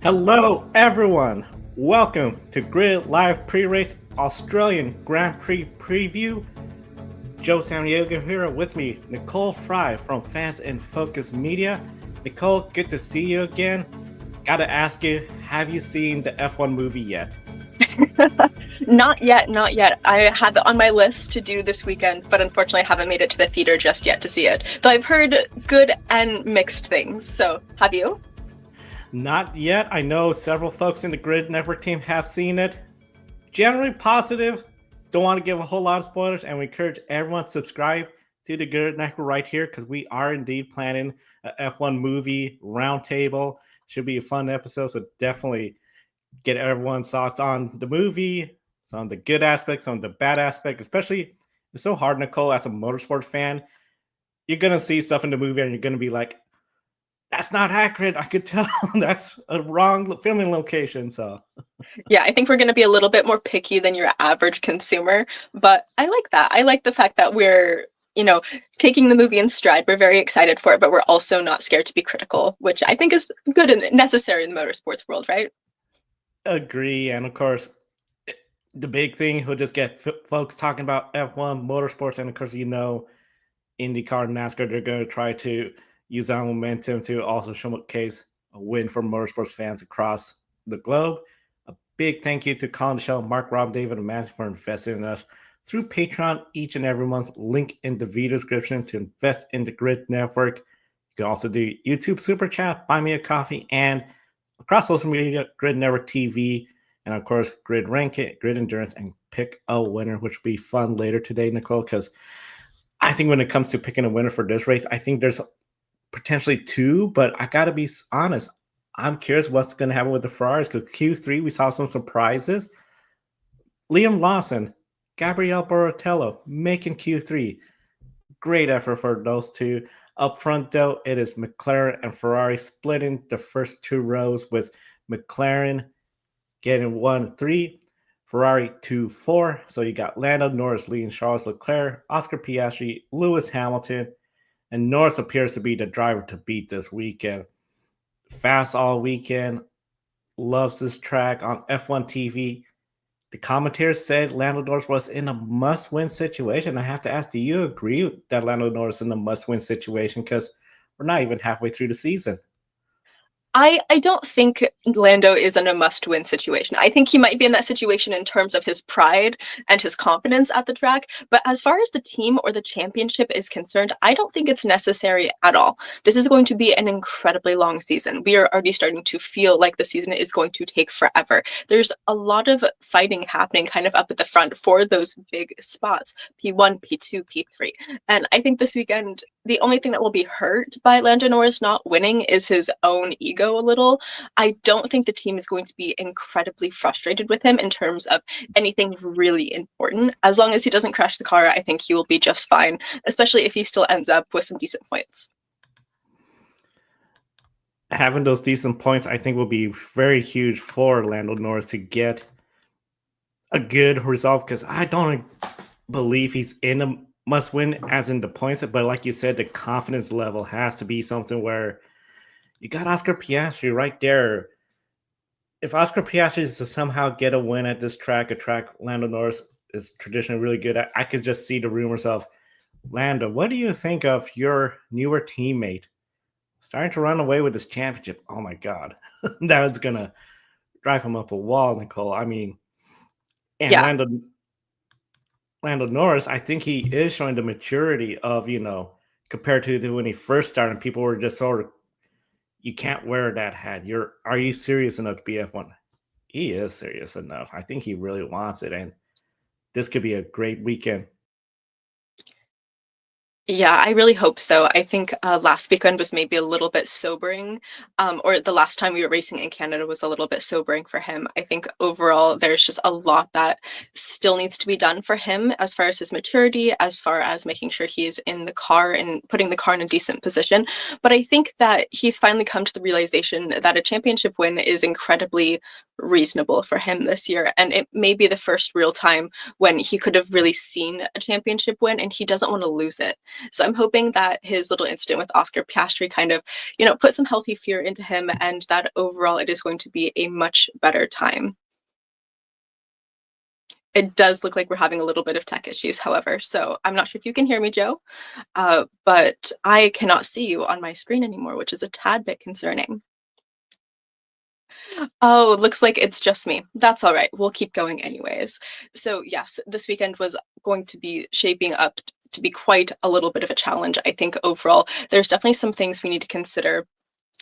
Hello, everyone. Welcome to Grid Live Pre-Race Australian Grand Prix Preview. Joe Samaniego here with me, Nicole Fry from Fans in Focus Media. Nicole, good to see you again. Gotta ask you, have you seen the F1 movie yet? Not yet. I have it on my list to do this weekend, but unfortunately I haven't made it to the theater just yet to see it. Though I've heard good and mixed things, so have you? Not yet. I know several folks in the Grid Network team have seen it. Generally positive. Don't want to give a whole lot of spoilers, and we encourage everyone to subscribe to the Grid Network right here because we are indeed planning a F1 movie roundtable. Should be a fun episode, so definitely get everyone's thoughts on the movie, some of the good aspects, some of the bad aspects. Especially, it's so hard, Nicole, as a motorsport fan. You're gonna see stuff in the movie, and you're gonna be like, "That's not accurate. I could tell that's a wrong filming location." So, Yeah, I think we're going to be a little bit more picky than your average consumer, but I like that. I like the fact that we're, taking the movie in stride. We're very excited for it, but we're also not scared to be critical, which I think is good and necessary in the motorsports world, right? agree. And of course, the big thing will just get folks talking about F1 motorsports, and of course, IndyCar and NASCAR, they're going to try to use that momentum to also showcase a win for motorsports fans across the globe. A big thank you to Colin Shell, Mark, Rob, David, and Matthew for investing in us through Patreon each and every month. Link in the video description to invest in the Grid Network. You can also do YouTube Super Chat, Buy Me a Coffee, and across social media, Grid Network TV, and of course, Grid Ranking, Grid Endurance, and pick a winner, which will be fun later today, Nicole, because I think when it comes to picking a winner for this race, I think there's potentially two, but I got to be honest. I'm curious what's going to happen with the Ferraris because Q3, we saw some surprises. Liam Lawson, Gabriel Borratello making Q3. Great effort for those two. Up front, though, it is McLaren and Ferrari splitting the first two rows with McLaren getting 1-3. Ferrari 2-4. So you got Lando Norris leading Charles Leclerc, Oscar Piastri, Lewis Hamilton, and Norris appears to be the driver to beat this weekend. Fast all weekend. Loves this track on F1 TV. The commentators said Lando Norris was in a must-win situation. I have to ask, do you agree that Lando Norris is in a must-win situation? Because we're not even halfway through the season. I don't think Lando is in a must-win situation. I think he might be in that situation in terms of his pride and his confidence at the track. But as far as the team or the championship is concerned, I don't think it's necessary at all. This is going to be an incredibly long season. We are already starting to feel like the season is going to take forever. There's a lot of fighting happening kind of up at the front for those big spots, P1, P2, P3. And I think this weekend, the only thing that will be hurt by Lando Norris not winning is his own ego a little. I don't think the team is going to be incredibly frustrated with him in terms of anything really important. As long as he doesn't crash the car, I think he will be just fine, especially if he still ends up with some decent points. Having those decent points, I think, will be very huge for Lando Norris to get a good result because I don't believe he's in a must win as in the points, but like you said, the confidence level has to be something where you got Oscar Piastri right there. If Oscar Piastri is to somehow get a win at this track, a track Lando Norris is traditionally really good at, I could just see the rumors of Lando, what do you think of your newer teammate starting to run away with this championship? Oh my God, that's gonna drive him up a wall, Nicole. I mean, and Yeah. Lando Norris, I think he is showing the maturity of, compared to when he first started, people were just sort of, you can't wear that hat. Are you serious enough to be F1? He is serious enough. I think he really wants it. And this could be a great weekend. Yeah, I really hope so. I think last weekend was maybe a little bit sobering, or the last time we were racing in Canada was a little bit sobering for him. I think overall there's just a lot that still needs to be done for him as far as his maturity, as far as making sure he's in the car and putting the car in a decent position. But I think that he's finally come to the realization that a championship win is incredibly reasonable for him this year. And it may be the first real time when he could have really seen a championship win and he doesn't want to lose it. So I'm hoping that his little incident with Oscar Piastri kind of, put some healthy fear into him and that overall it is going to be a much better time. It does look like we're having a little bit of tech issues, however. So I'm not sure if you can hear me, Joe, but I cannot see you on my screen anymore, which is a tad bit concerning. Oh, looks like it's just me. That's all right. We'll keep going anyways. So, yes, this weekend was going to be shaping up to be quite a little bit of a challenge. I think overall, there's definitely some things we need to consider.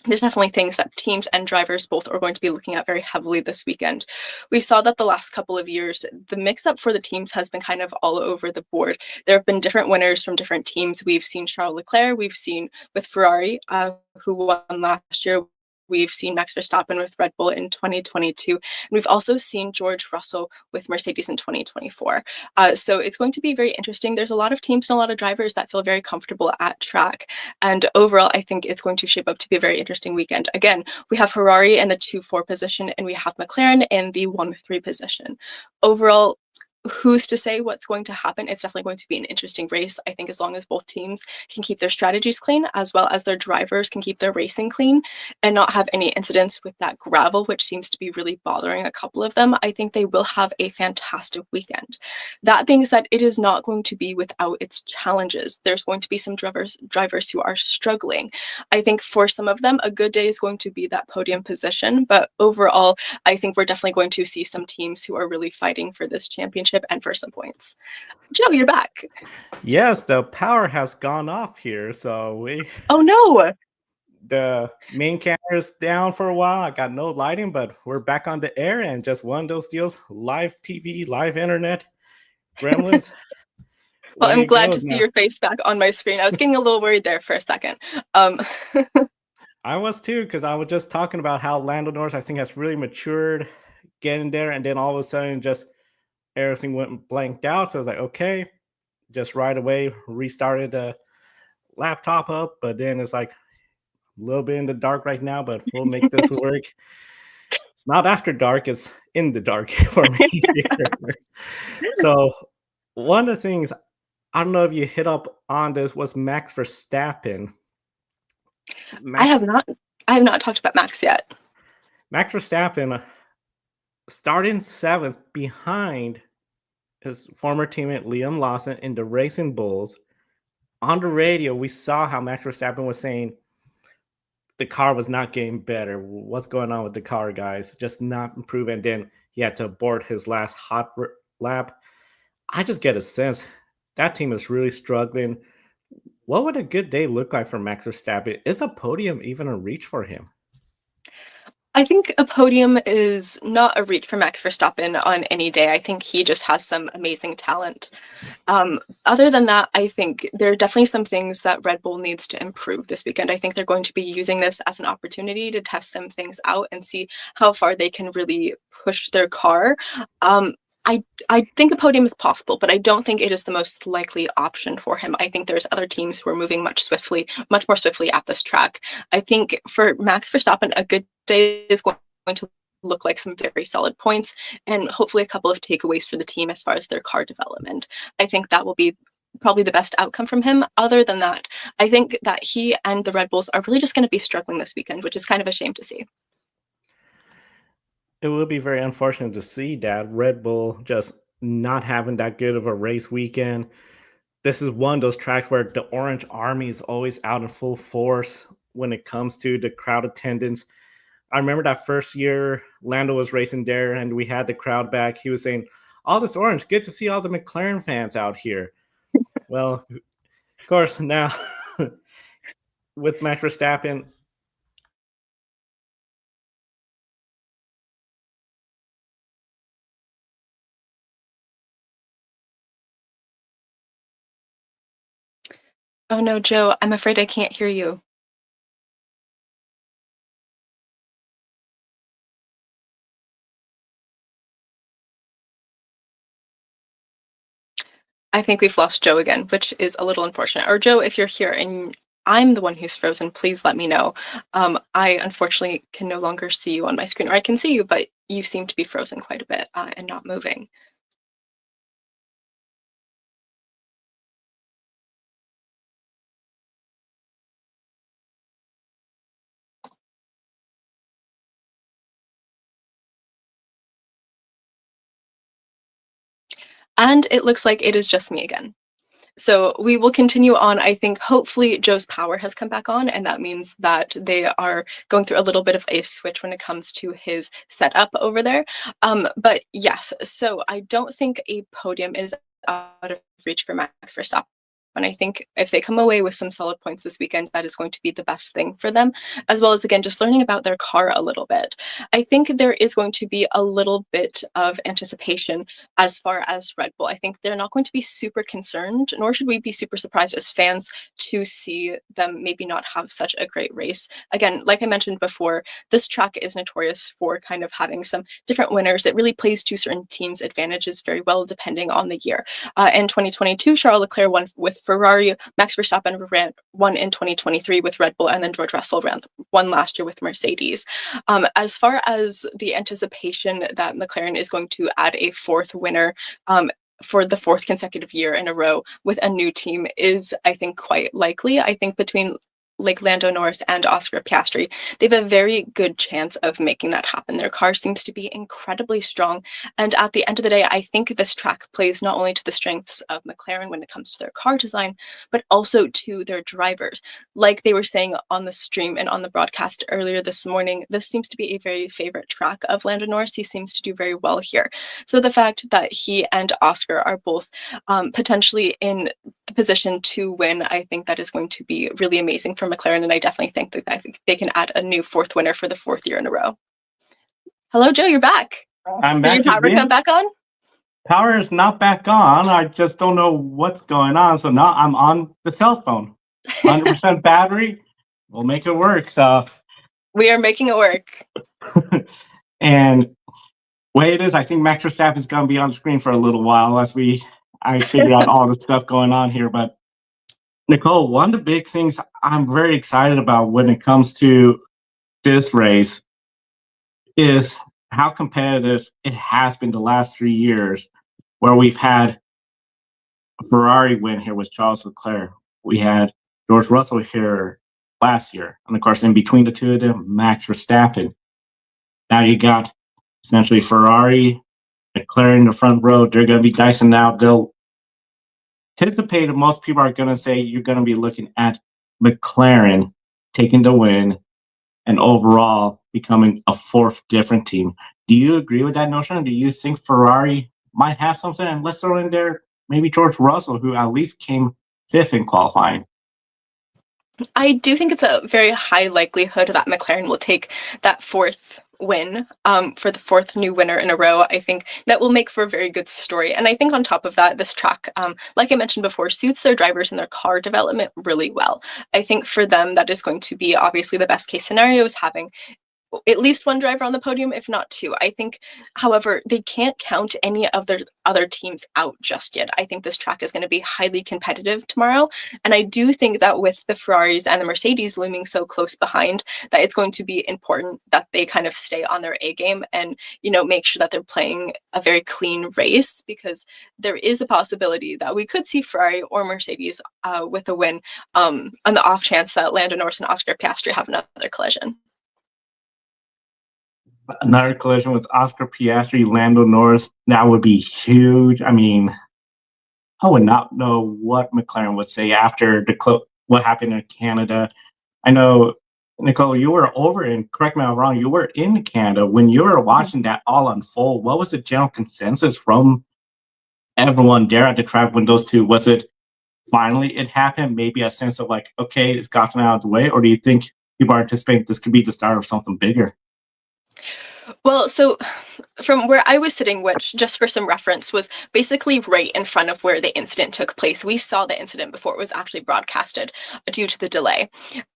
There's definitely things that teams and drivers both are going to be looking at very heavily this weekend. We saw that the last couple of years, the mix up for the teams has been kind of all over the board. There have been different winners from different teams. We've seen Charles Leclerc, we've seen with Ferrari, who won last year. We've seen Max Verstappen with Red Bull in 2022. And we've also seen George Russell with Mercedes in 2024. So it's going to be very interesting. There's a lot of teams and a lot of drivers that feel very comfortable at track. And overall, I think it's going to shape up to be a very interesting weekend. Again, we have Ferrari in the 2-4 position, and we have McLaren in the 1-3 position. Overall, who's to say what's going to happen? It's definitely going to be an interesting race. I think as long as both teams can keep their strategies clean, as well as their drivers can keep their racing clean and not have any incidents with that gravel, which seems to be really bothering a couple of them, I think they will have a fantastic weekend. That being said, it is not going to be without its challenges. There's going to be some drivers who are struggling. I think for some of them, a good day is going to be that podium position, but overall, I think we're definitely going to see some teams who are really fighting for this championship and for some points. Joe, you're back. Yes, the power has gone off here, so Oh no. the main camera's down for a while. I got no lighting, but we're back on the air and just one of those deals. Live TV, live internet, gremlins. Well, Way I'm it glad goes to see now. your face back on my screen. I was getting a little worried there for a second. Um, I was too, because I was just talking about how Lando Norris, I think, has really matured getting there, and then all of a sudden, just everything went blanked out. So I was like, okay, just right away restarted the laptop up, but then it's like a little bit in the dark right now, but we'll make this work. It's not after dark, it's in the dark for me here. So one of the things, I don't know if you hit up on this, was Max Verstappen. I have Max not I have not talked about Max yet. Max Verstappen starting seventh behind his former teammate Liam Lawson in the Racing Bulls. On the radio, we saw how Max Verstappen was saying the car was not getting better. What's going on with the car, guys? Just not improving. And then he had to abort his last lap. I just get a sense that team is really struggling. What would a good day look like for Max Verstappen? Is a podium even a reach for him? I think a podium is not a reach for Max Verstappen on any day. I think he just has some amazing talent. Other than that, I think there are definitely some things that Red Bull needs to improve this weekend. I think they're going to be using this as an opportunity to test some things out and see how far they can really push their car. Um, I think a podium is possible, but I don't think it is the most likely option for him. I think there's other teams who are moving much more swiftly at this track. I think for Max Verstappen, a good day is going to look like some very solid points and hopefully a couple of takeaways for the team as far as their car development. I think that will be probably the best outcome from him. Other than that, I think that he and the Red Bulls are really just going to be struggling this weekend, which is kind of a shame to see. It would be very unfortunate to see that Red Bull just not having that good of a race weekend. This is one of those tracks where the Orange Army is always out in full force when it comes to the crowd attendance. I remember that first year Lando was racing there and we had the crowd back. He was saying, all this orange, good to see all the McLaren fans out here. Well, of course, now with Max Verstappen, Oh no, Joe, I'm afraid I can't hear you. I think we've lost Joe again, which is a little unfortunate. Or Joe, if you're here and I'm the one who's frozen, please let me know. I unfortunately can no longer see you on my screen, or I can see you, but you seem to be frozen quite a bit and not moving. And it looks like it is just me again. So we will continue on. I think hopefully Joe's power has come back on, and that means that they are going through a little bit of a switch when it comes to his setup over there. But yes, so I don't think a podium is out of reach for Max Verstappen. And I think if they come away with some solid points this weekend, that is going to be the best thing for them, as well as, again, just learning about their car a little bit. I think there is going to be a little bit of anticipation as far as Red Bull. I think they're not going to be super concerned, nor should we be super surprised as fans to see them maybe not have such a great race. Again, like I mentioned before, this track is notorious for kind of having some different winners. It really plays to certain teams' advantages very well, depending on the year. In 2022, Charles Leclerc won with Ferrari, Max Verstappen won in 2023 with Red Bull, and then George Russell won last year with Mercedes. As far as the anticipation that McLaren is going to add a fourth winner for the fourth consecutive year in a row with a new team is, I think, quite likely. I think between like Lando Norris and Oscar Piastri, they have a very good chance of making that happen. Their car seems to be incredibly strong. And at the end of the day, I think this track plays not only to the strengths of McLaren when it comes to their car design, but also to their drivers. Like they were saying on the stream and on the broadcast earlier this morning, this seems to be a very favorite track of Lando Norris. He seems to do very well here. So the fact that he and Oscar are both potentially in the position to win, I think that is going to be really amazing for McLaren, and I definitely think that they can add a new fourth winner for the fourth year in a row. Hello, Joe, you're back. I'm Did your back power come again. back on? Power is not back on. I just don't know what's going on. So now I'm on the cell phone. 100% battery. We'll make it work. So, We are making it work. and way it is, I think Max Verstappen is going to be on screen for a little while as I figure out all the stuff going on here. But Nicole, one of the big things I'm very excited about when it comes to this race is how competitive it has been the last 3 years, where we've had a Ferrari win here with Charles Leclerc. We had George Russell here last year. And of course, in between the two of them, Max Verstappen. Now you got essentially Ferrari, Leclerc in the front row. They're going to be dicing out. They'll anticipate that most people are going to say you're going to be looking at McLaren taking the win and overall becoming a fourth different team. Do you agree with that notion? Do you think Ferrari might have something? And let's throw in there maybe George Russell, who at least came fifth in qualifying. I do think it's a very high likelihood that McLaren will take that fourth win for the fourth new winner in a row. I think that will make for a very good story. And I think on top of that, this track, like I mentioned before, suits their drivers and their car development really well. I think for them, that is going to be obviously the best case scenario is having at least one driver on the podium, if not two. I think, however, they can't count any of their other teams out just yet. I think this track is going to be highly competitive tomorrow. And I do think that with the Ferraris and the Mercedes looming so close behind, that it's going to be important that they kind of stay on their A game and, make sure that they're playing a very clean race, because there is a possibility that we could see Ferrari or Mercedes with a win on the off chance that Lando Norris and Oscar Piastri have another collision. Another collision with Oscar Piastri, Lando Norris, that would be huge. I mean, I would not know what McLaren would say after what happened in Canada. I know, Nicole, you were over in, correct me if I'm wrong, you were in Canada when you were watching that all unfold. What was the general consensus from everyone there at the track when those two, was it finally it happened? Maybe a sense of like, okay, it's gotten out of the way? Or do you think people are anticipating this could be the start of something bigger? Well, so from where I was sitting, which just for some reference was basically right in front of where the incident took place, we saw the incident before it was actually broadcasted due to the delay.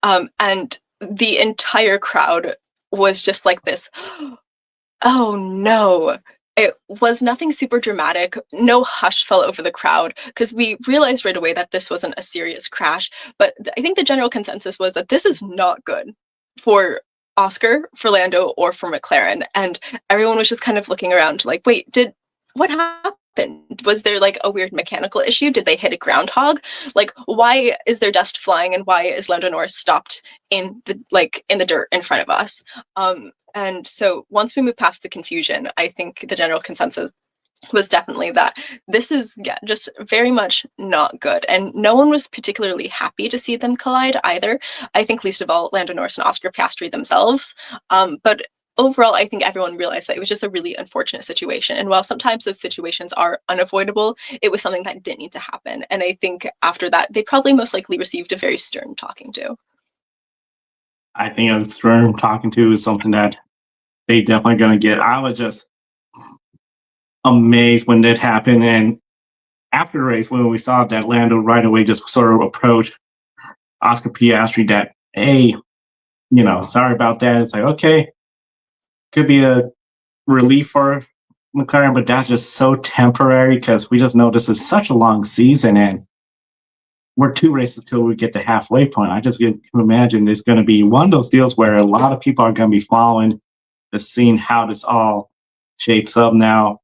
And the entire crowd was just like this, oh no. It was nothing super dramatic. No hush fell over the crowd because we realized right away that this wasn't a serious crash. But I think the general consensus was that this is not good for Oscar for Lando or for McLaren, and everyone was just kind of looking around like, wait, did what happened? Was there like a weird mechanical issue? Did they hit a groundhog? Like, why is there dust flying, and why is Lando Norris stopped in the dirt in front of us? And so once we move past the confusion, I think the general consensus was definitely that this is, yeah, just very much not good, and no one was particularly happy to see them collide either. I think least of all Lando Norris and Oscar Piastri themselves, but overall I think everyone realized that it was just a really unfortunate situation, and while sometimes those situations are unavoidable, it was something that didn't need to happen, and I think after that they probably most likely received a very stern talking to. I think a stern talking to is something that they definitely going to get. I was just amazed when that happened. And after the race, when we saw that Lando right away just sort of approach Oscar Piastri, that, hey, sorry about that. It's like, okay, could be a relief for McLaren, but that's just so temporary because we just know this is such a long season and we're two races till we get the halfway point. I just can imagine it's going to be one of those deals where a lot of people are going to be following the scene, how this all shapes up now.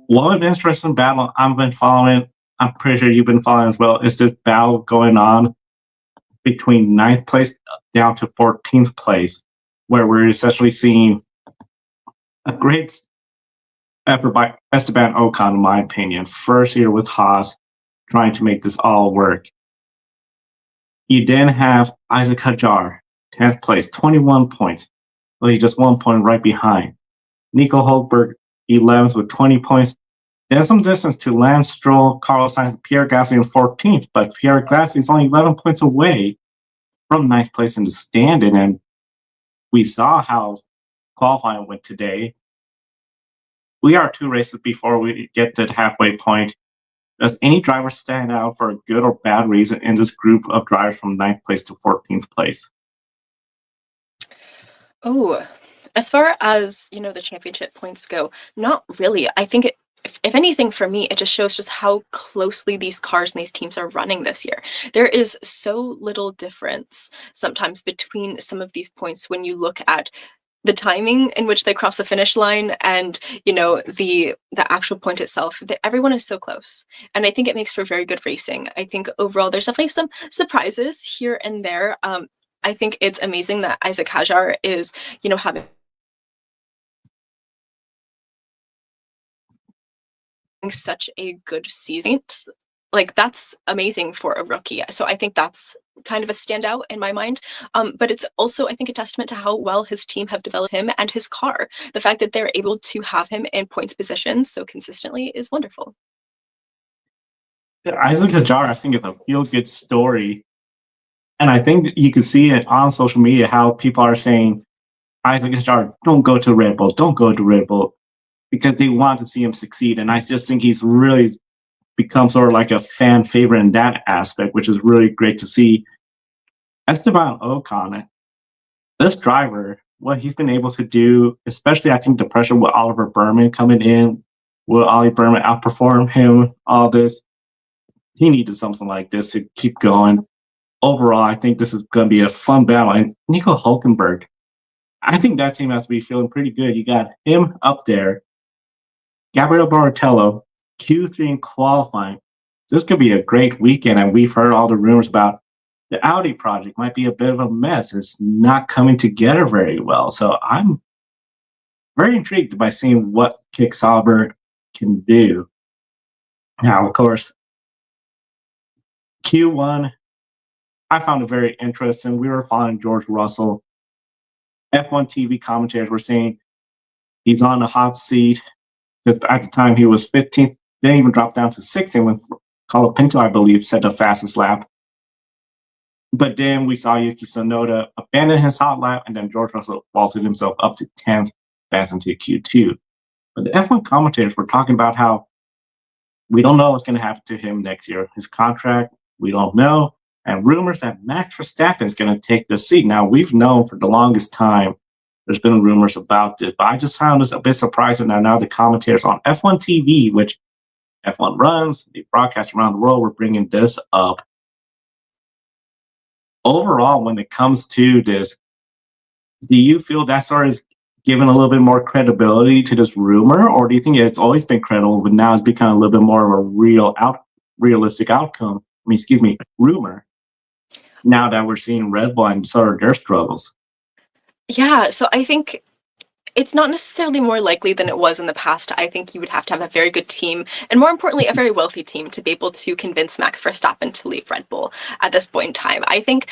One interesting battle I've been following, I'm pretty sure you've been following as well, is this battle going on between ninth place down to 14th place, where we're essentially seeing a great effort by Esteban Ocon, in my opinion. First year with Haas, trying to make this all work. You then have Isaac Hajar, 10th place, 21 points. Well, he's just 1 point right behind. Nico Hulkenberg, 11th with 20 points. Then some distance to Lance Stroll, Carlos Sainz, Pierre Gasly in 14th, but Pierre Gasly is only 11 points away from ninth place in the standing. And we saw how qualifying went today. We are two races before we get to the halfway point. Does any driver stand out for a good or bad reason in this group of drivers from ninth place to 14th place? Oh, as far as, the championship points go, not really. I think if anything for me, it just shows just how closely these cars and these teams are running this year. There is so little difference sometimes between some of these points when you look at the timing in which they cross the finish line and the actual point itself. Everyone is so close, and I think it makes for very good racing. I think overall there's definitely some surprises here and there. I think it's amazing that Isaac Hajar is, having such a good season. Like, that's amazing for a rookie. So I think that's kind of a standout in my mind. But it's also, I think, a testament to how well his team have developed him and his car. The fact that they're able to have him in points positions so consistently is wonderful. Isaac Hajar, I think, is a feel good story. And I think you can see it on social media how people are saying, Isaac Hajar, don't go to Red Bull, don't go to Red Bull, because they want to see him succeed. And I just think he's really become sort of like a fan favorite in that aspect, which is really great to see. Esteban Ocon, this driver, what he's been able to do, especially I think the pressure with Oliver Berman coming in, will Ollie Berman outperform him, all this? He needed something like this to keep going. Overall, I think this is going to be a fun battle. And Nico Hulkenberg, I think that team has to be feeling pretty good. You got him up there, Gabriel Borratello, Q3 in qualifying. This could be a great weekend, and we've heard all the rumors about the Audi project might be a bit of a mess. It's not coming together very well. So I'm very intrigued by seeing what Kick Sauber can do. Now, of course, Q1, I found it very interesting. We were following George Russell. F1 TV commentators were saying he's on the hot seat. At the time, he was 15th. Then even dropped down to 16th when Colapinto, I believe, set the fastest lap. But then we saw Yuki Tsunoda abandon his hot lap, and then George Russell vaulted himself up to 10th, advancing to Q2. But the F1 commentators were talking about how we don't know what's going to happen to him next year. His contract, we don't know. And rumors that Max Verstappen is going to take the seat. Now, we've known for the longest time there's been rumors about this, but I just found this a bit surprising that now the commentators on F1 TV, which F1 runs, they broadcast around the world, were bringing this up. Overall, when it comes to this, Do you feel that sort of given a little bit more credibility to this rumor, or do you think it's always been credible, but now it's become a little bit more of a realistic outcome? I mean, excuse me, rumor. Now that we're seeing Red Bull and sort of their struggles. Yeah, so I think it's not necessarily more likely than it was in the past. I think you would have to have a very good team, and more importantly, a very wealthy team to be able to convince Max Verstappen to leave Red Bull at this point in time. I think,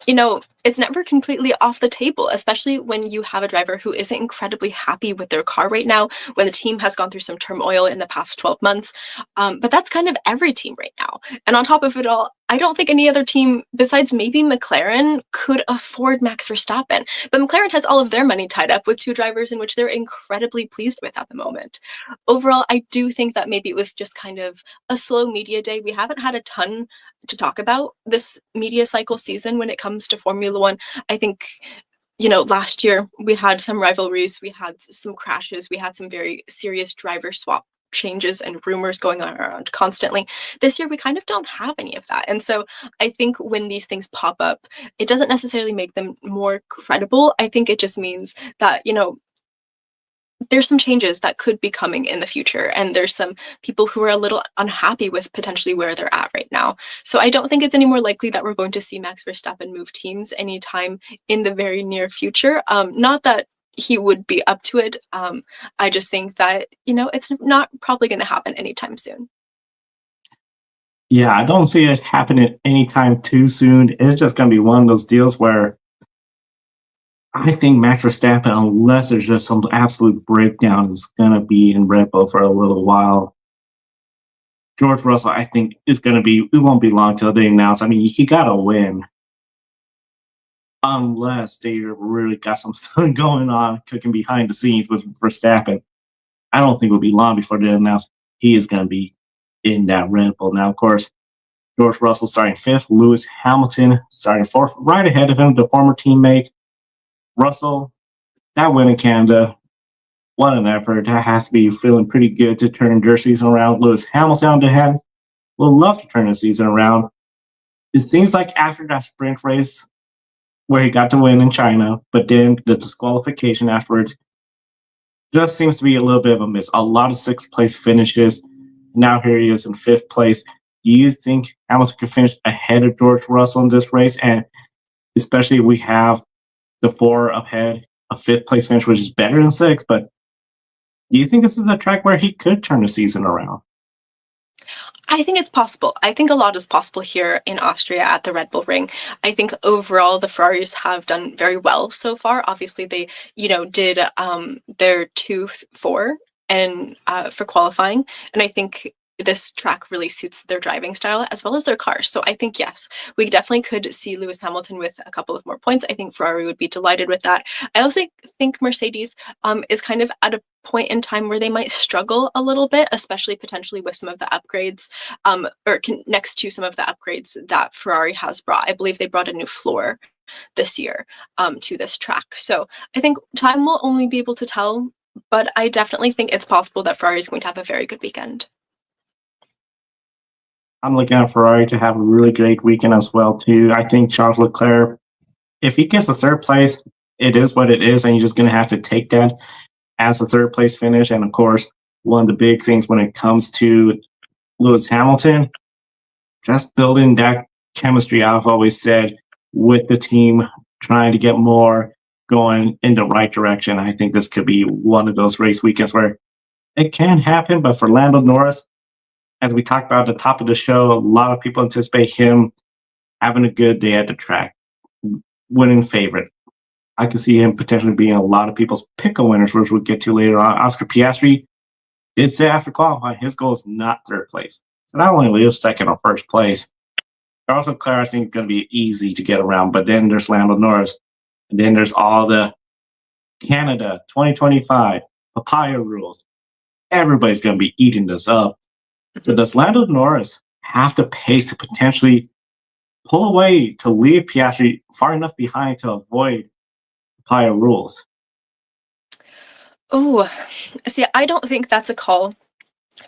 it's never completely off the table, especially when you have a driver who isn't incredibly happy with their car right now, when the team has gone through some turmoil in the past 12 months. But that's kind of every team right now. And on top of it all, I don't think any other team besides maybe McLaren could afford Max Verstappen. But McLaren has all of their money tied up with two drivers in which they're incredibly pleased with at the moment. Overall, I do think that maybe it was just kind of a slow media day. We haven't had a ton to talk about this media cycle season when it comes to Formula One. I think, last year we had some rivalries, we had some crashes, we had some very serious driver swap changes and rumors going on around constantly. This year we kind of don't have any of that. And so I think when these things pop up, it doesn't necessarily make them more credible. I think it just means that, there's some changes that could be coming in the future, and there's some people who are a little unhappy with potentially where they're at right now. So I don't think it's any more likely that we're going to see Max Verstappen move teams anytime in the very near future. Not that he would be up to it. I just think that, it's not probably going to happen anytime soon. Yeah, I don't see it happening anytime too soon. It's just going to be one of those deals where I think Max Verstappen, unless there's just some absolute breakdown, is going to be in Red Bull for a little while. George Russell, I think, is going to be, it won't be long till they announce. I mean, he got to win unless they really got some stuff going on cooking behind the scenes with Verstappen. I don't think it'll be long before they announce he is going to be in that Red Bull. Now, of course, George Russell starting fifth, Lewis Hamilton starting fourth, right ahead of him, the former teammate. Russell, that win in Canada, what an effort. That has to be feeling pretty good to turn their season around. Lewis Hamilton, on the hand, would love to turn the season around. It seems like after that sprint race where he got to win in China, but then the disqualification afterwards just seems to be a little bit of a miss. A lot of sixth place finishes. Now here he is in fifth place. Do you think Hamilton could finish ahead of George Russell in this race? And especially we have the four ahead, a fifth place finish, which is better than sixth. But do you think this is a track where he could turn the season around? I think it's possible. I think a lot is possible here in Austria at the Red Bull Ring. I think overall the Ferraris have done very well so far. Obviously, they, did their 2-4 and for qualifying, and I think this track really suits their driving style as well as their car. So I think yes, we definitely could see Lewis Hamilton with a couple of more points. I think Ferrari would be delighted with that. I also think Mercedes is kind of at a point in time where they might struggle a little bit, especially potentially with some of the upgrades, next to some of the upgrades that Ferrari has brought. I believe they brought a new floor this year to this track. So I think time will only be able to tell, but I definitely think it's possible that Ferrari is going to have a very good weekend. I'm looking at Ferrari to have a really great weekend as well too. I think Charles Leclerc, if he gets a third place, it is what it is, and you're just going to have to take that as a third place finish. And of course, one of the big things when it comes to Lewis Hamilton, just building that chemistry. I've always said with the team, trying to get more going in the right direction. I think this could be one of those race weekends where it can happen. But for Lando Norris, as we talked about at the top of the show, a lot of people anticipate him having a good day at the track, winning favorite. I can see him potentially being a lot of people's pickle winners, which we'll get to later on. Oscar Piastri did say after qualifying his goal is not third place. So not only leave second or first place, Charles Leclerc I think is going to be easy to get around. But then there's Lando Norris, and then there's all the Canada 2025 papaya rules. Everybody's going to be eating this up. So does Lando Norris have the pace to potentially pull away to leave Piastri far enough behind to avoid papaya rules? Oh, see, I don't think that's a call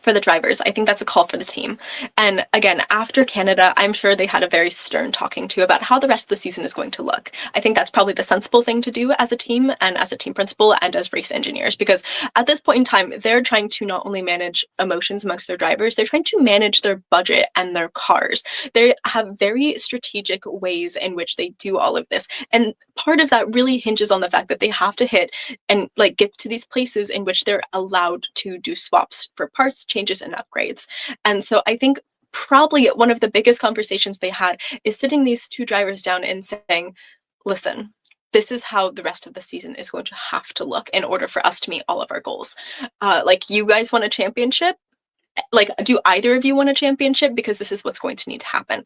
for the drivers. I think that's a call for the team. And again, after Canada, I'm sure they had a very stern talking to about how the rest of the season is going to look. I think that's probably the sensible thing to do as a team and as a team principal and as race engineers, because at this point in time, they're trying to not only manage emotions amongst their drivers, they're trying to manage their budget and their cars. They have very strategic ways in which they do all of this. And part of that really hinges on the fact that they have to hit and like get to these places in which they're allowed to do swaps for parts, changes, and upgrades. And so I think probably one of the biggest conversations they had is sitting these two drivers down and saying, listen, this is how the rest of the season is going to have to look in order for us to meet all of our goals. Like, you guys want a championship? Like, do either of you want a championship? Because this is what's going to need to happen.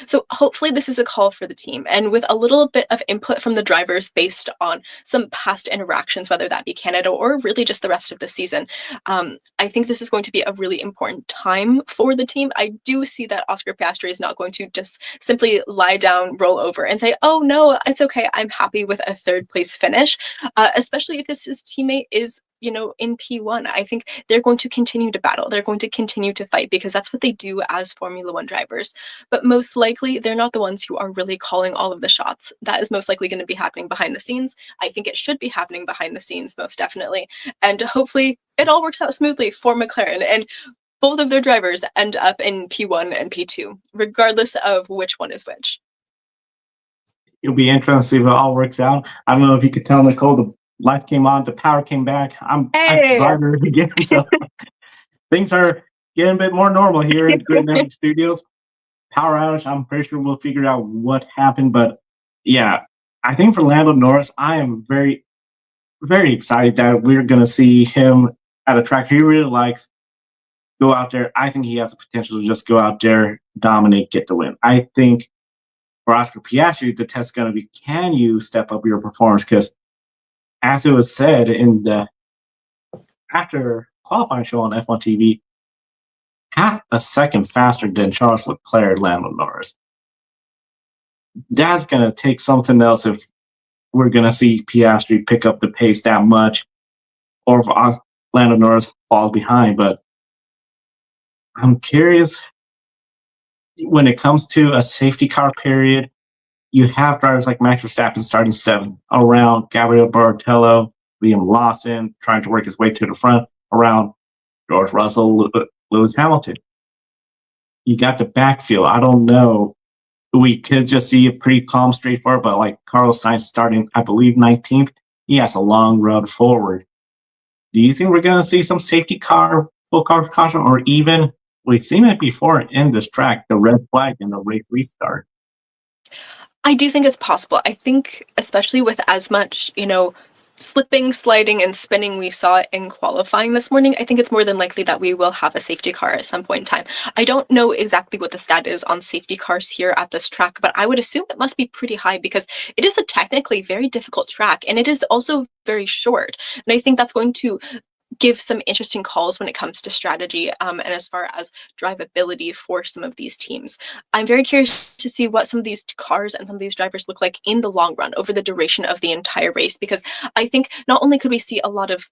So hopefully this is a call for the team, and with a little bit of input from the drivers based on some past interactions, whether that be Canada or really just the rest of the season. I think this is going to be a really important time for the team. I do see that Oscar Piastri is not going to just simply lie down, roll over, and say, oh no, it's okay, I'm happy with a third place finish, especially if his teammate is in P1. I think they're going to continue to battle. They're going to continue to fight because that's what they do as Formula One drivers. But most likely, they're not the ones who are really calling all of the shots. That is most likely going to be happening behind the scenes. I think it should be happening behind the scenes, most definitely. And hopefully, it all works out smoothly for McLaren. And both of their drivers end up in P1 and P2, regardless of which one is which. It'll be interesting to see if it all works out. I don't know if you could tell, Nicole, the light came on, the power came back. I'm Hey! driver again, so things are getting a bit more normal here in Grid Network Studios. Power outage, I'm pretty sure we'll figure out what happened, but yeah, I think for Lando Norris, I am very, very excited that we're going to see him at a track he really likes go out there. I think he has the potential to just go out there, dominate, get the win. I think for Oscar Piastri, the test is going to be, can you step up your performance? Because as it was said in the after qualifying show on F1 TV, half a second faster than Charles Leclerc, Lando Norris. That's going to take something else if we're going to see Piastri pick up the pace that much, or if Lando Norris falls behind. But I'm curious, when it comes to a safety car period, you have drivers like Max Verstappen starting 7th, around Gabriel Barrichello, Liam Lawson trying to work his way to the front, around George Russell, Lewis Hamilton. You got the backfield. I don't know. We could just see a pretty calm, straightforward, but like Carlos Sainz starting, I believe, 19th, he has a long road forward. Do you think we're going to see some safety car, full car caution, or even, we've seen it before in this track, the red flag in the race restart? I do think it's possible. I think, especially with as much, slipping, sliding, and spinning we saw in qualifying this morning, I think it's more than likely that we will have a safety car at some point in time. I don't know exactly what the stat is on safety cars here at this track, but I would assume it must be pretty high because it is a technically very difficult track, and it is also very short. And I think that's going to give some interesting calls when it comes to strategy, and as far as drivability for some of these teams. I'm very curious to see what some of these cars and some of these drivers look like in the long run over the duration of the entire race, because I think not only could we see a lot of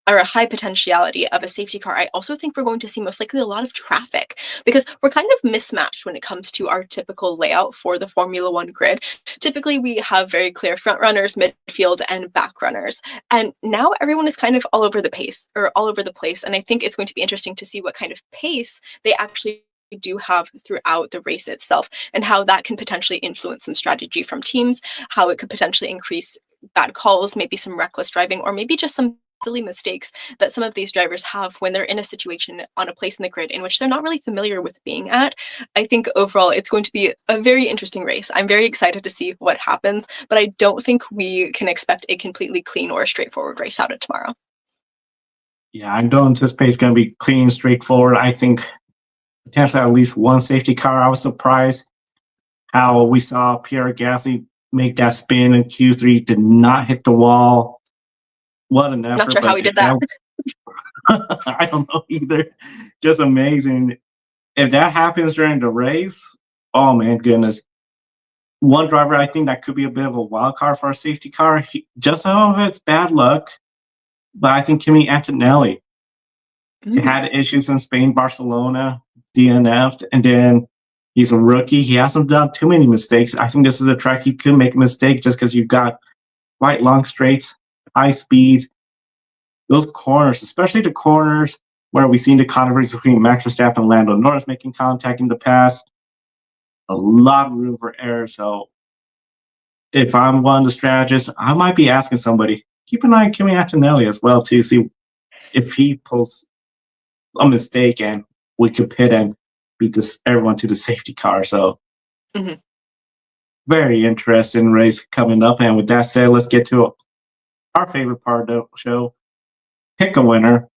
or a high potentiality of a safety car, I also think we're going to see most likely a lot of traffic, because we're kind of mismatched when it comes to our typical layout for the Formula One grid. Typically, we have very clear front runners, midfield, and back runners. And now everyone is kind of all over the pace or all over the place. And I think it's going to be interesting to see what kind of pace they actually do have throughout the race itself, and how that can potentially influence some strategy from teams, how it could potentially increase bad calls, maybe some reckless driving, or maybe just some silly mistakes that some of these drivers have when they're in a situation on a place in the grid in which they're not really familiar with being at. I think overall it's going to be a very interesting race. I'm very excited to see what happens, but I don't think we can expect a completely clean or straightforward race out of tomorrow. Yeah, I don't anticipate it's going to be clean, straightforward. I think potentially at least one safety car. I was surprised how we saw Pierre Gasly make that spin in Q3, did not hit the wall. What an effort. Not sure how he did that. I don't know either. Just amazing. If that happens during the race, oh man, goodness. One driver I think that could be a bit of a wild card for a safety car. Just some of it's bad luck, but I think Kimi Antonelli. He Mm. had issues in Spain, Barcelona, DNF'd, and then he's a rookie. He hasn't done too many mistakes. I think this is a track he could make a mistake just because you've got quite long straights, high speeds, those corners, especially the corners where we've seen the controversy between Max Verstappen and Lando Norris making contact in the past. A lot of room for error. So if I'm one of the strategists, I might be asking somebody, keep an eye on Kimi Antonelli as well, to see if he pulls a mistake and we could pit and beat this everyone to the safety car. So Mhm. very interesting race coming up. And with that said, let's get to our favorite part of the show. Pick a winner.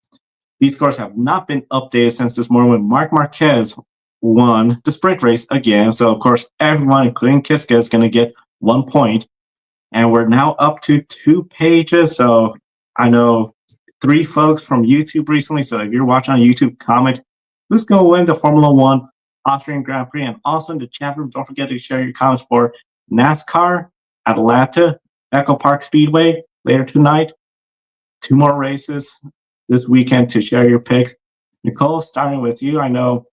These scores have not been updated since this morning when Mark Marquez won the sprint race again. So, of course, everyone, including Kiska, is going to get 1 point. And we're now up to 2 pages. So I know 3 folks from YouTube recently. So if you're watching on YouTube, comment who's going to win the Formula One Austrian Grand Prix. And also in the chat room, don't forget to share your comments for NASCAR, Atlanta, Echo Park Speedway later tonight. 2 more races this weekend to share your picks. Nicole, starting with you. I know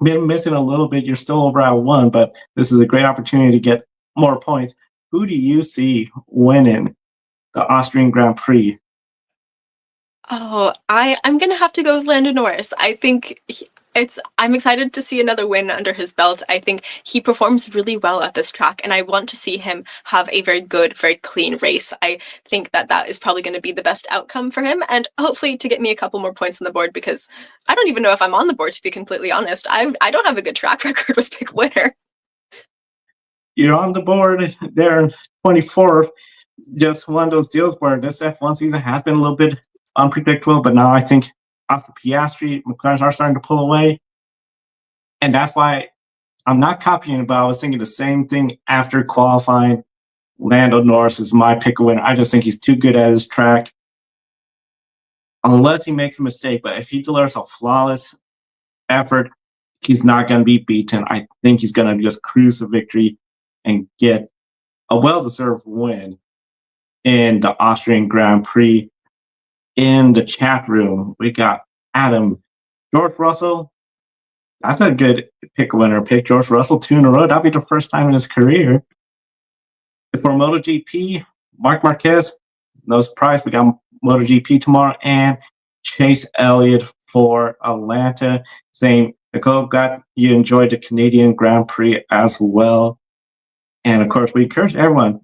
you've been missing a little bit. You're still over at 1, but this is a great opportunity to get more points. Who do you see winning the Austrian Grand Prix? Oh, I'm gonna have to go with Lando Norris. I think I'm excited to see another win under his belt. I think he performs really well at this track, and I want to see him have a very good, very clean race. I think that that is probably going to be the best outcome for him, and hopefully to get me a couple more points on the board because I don't even know if I'm on the board to be completely honest. I don't have a good track record with pick winner. You're on the board there, 24th. Just one of those deals where this F1 season has been a little bit unpredictable, but now I think after Piastri, McLaren are starting to pull away. And that's why I'm not copying, but I was thinking the same thing after qualifying. Lando Norris is my pick winner. I just think he's too good at his track, unless he makes a mistake. But if he delivers a flawless effort, he's not going to be beaten. I think he's going to just cruise to victory and get a well-deserved win in the Austrian Grand Prix. In the chat room, we got Adam, George Russell. That's a good pick winner. Pick George Russell 2 in a row. That'll be the first time in his career. For MotoGP, Mark Marquez, no surprise, we got MotoGP tomorrow, and Chase Elliott for Atlanta. Saying, Nicole, glad you enjoyed the Canadian Grand Prix as well. And of course, we encourage everyone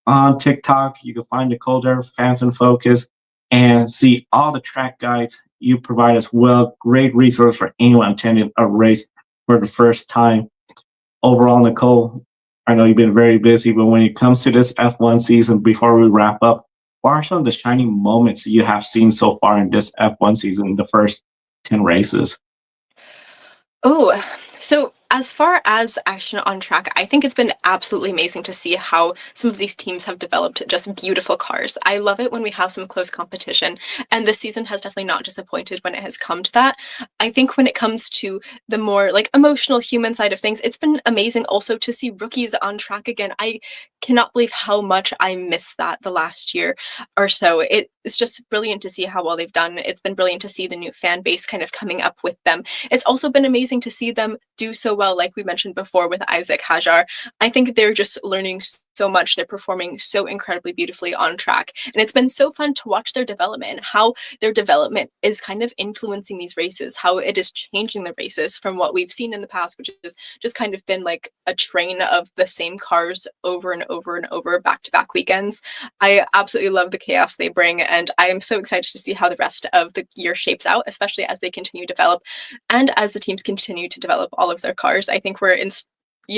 on TikTok. You can find Nicole there, Fans in Focus, and see all the track guides you provide as well. Great resource for anyone attending a race for the first time. Overall, Nicole, I know you've been very busy, but when it comes to this F1 season, before we wrap up, what are some of the shining moments you have seen so far in this F1 season in the first 10 races? Oh, so as far as action on track, I think it's been absolutely amazing to see how some of these teams have developed just beautiful cars. I love it when we have some close competition, and this season has definitely not disappointed when it has come to that. I think when it comes to the more like emotional human side of things, it's been amazing also to see rookies on track again. I cannot believe how much I missed that the last year or so. It's just brilliant to see how well they've done. It's been brilliant to see the new fan base kind of coming up with them. It's also been amazing to see them do so well, like we mentioned before with Isaac Hajar. I think they're just learning so much. They're performing so incredibly beautifully on track. And it's been so fun to watch their development and how their development is kind of influencing these races, how it is changing the races from what we've seen in the past, which has just kind of been like a train of the same cars over and over and over back to back weekends. I absolutely love the chaos they bring, and I am so excited to see how the rest of the year shapes out, especially as they continue to develop and as the teams continue to develop all of their cars. I think we're in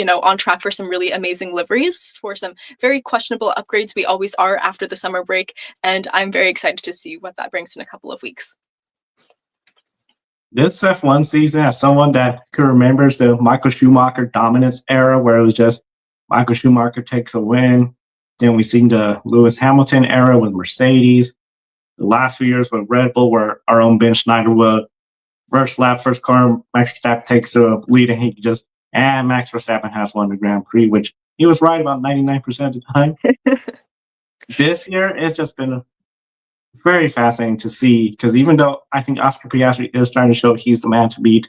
on track for some really amazing liveries, for some very questionable upgrades. We always are after the summer break, and I'm very excited to see what that brings in a couple of weeks. This F1 season, as someone that could remembers the Michael Schumacher dominance era, where it was just Michael Schumacher takes a win. Then we seen the Lewis Hamilton era with Mercedes. The last few years with Red Bull, where our own Ben Schneider would first lap, first corner, Max Verstappen takes the lead, and he just, Max Verstappen has won the Grand Prix, which he was right about 99% of the time. This year, it's just been very fascinating to see because even though I think Oscar Piastri is trying to show he's the man to beat,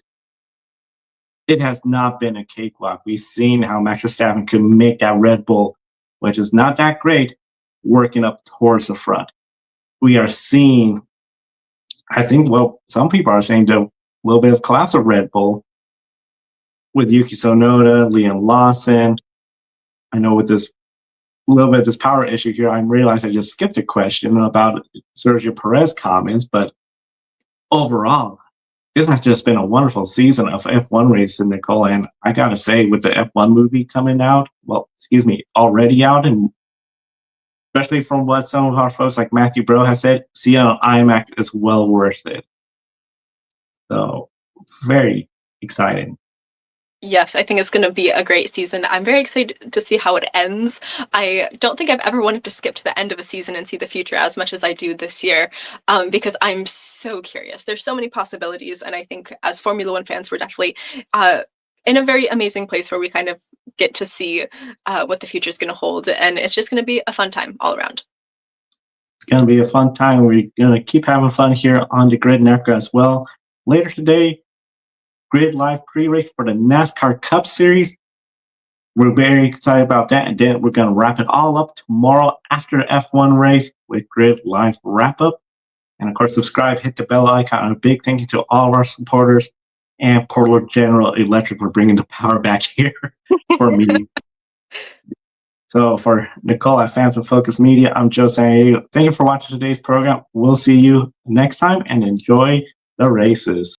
it has not been a cakewalk. We've seen how Max Verstappen could make that Red Bull, which is not that great, working up towards the front. We are seeing, I think, well, some people are saying the little bit of collapse of Red Bull with Yuki Tsunoda, Liam Lawson. I know with this little bit of this power issue here, I realized I just skipped a question about Sergio Perez comments, but overall, this has just been a wonderful season of F1 racing, Nicole. And I gotta say, with the F1 movie coming out, well, excuse me, already out, and especially from what some of our folks like Matthew Bro has said, seeing on IMAX is well worth it. So, very exciting. Yes, I think it's going to be a great season. I'm very excited to see how it ends. I don't think I've ever wanted to skip to the end of a season and see the future as much as I do this year, because I'm so curious. There's so many possibilities, and I think as Formula One fans, we're definitely in a very amazing place where we kind of get to see what the future is going to hold, and it's just going to be a fun time all around. It's going to be a fun time. We're going to keep having fun here on the Grid Network as well. Later today, Grid Live pre-race for the NASCAR Cup Series. We're very excited about that. And then we're going to wrap it all up tomorrow after the F1 race with Grid Live wrap-up. And, of course, subscribe, hit the bell icon. And a big thank you to all of our supporters and Portland General Electric for bringing the power back here for me. So for Nicole at Fans of Focus Media, I'm Joe San. Thank you for watching today's program. We'll see you next time and enjoy the races.